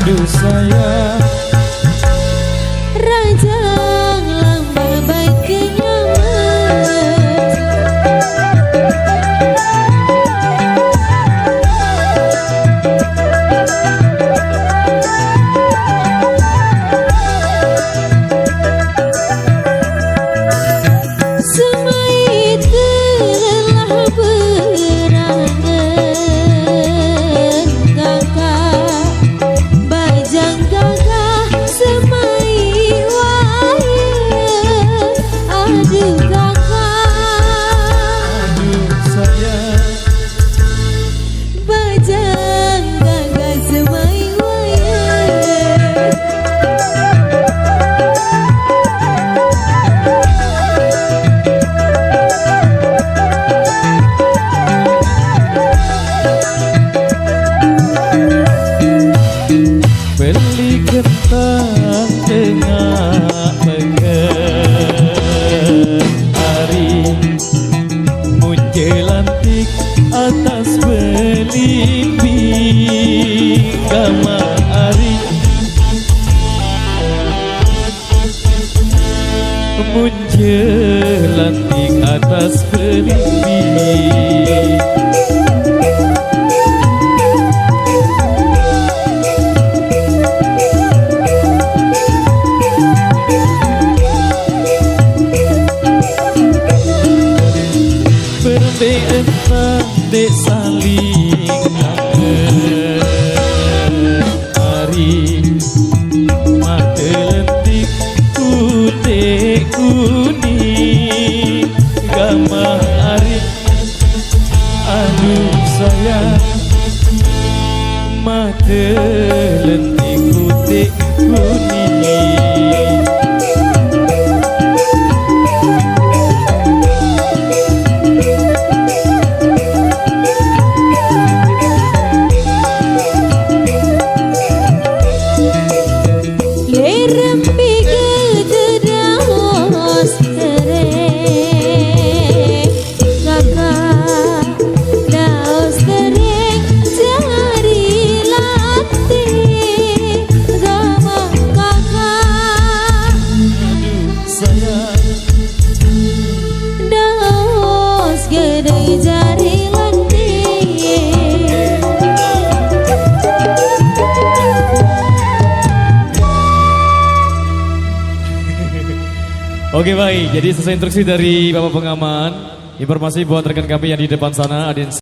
aduh sayang Rajang lambai baik kenyaman Semai telah berangan kakak Bajang kakak semai wayang Aduh kakak aduh sayang Bajang kakak semai wayang beli kentang tengah pekan hari menjelantik atas belimbing gama hari menjelantik atas belimbing entah dek saling kangen hari mata lentik putih kuning gama hari aduh sayang mata lentik putih kuning Oke baik, jadi sesuai instruksi dari Bapak Pengaman, informasi buat rekan kami yang di depan sana,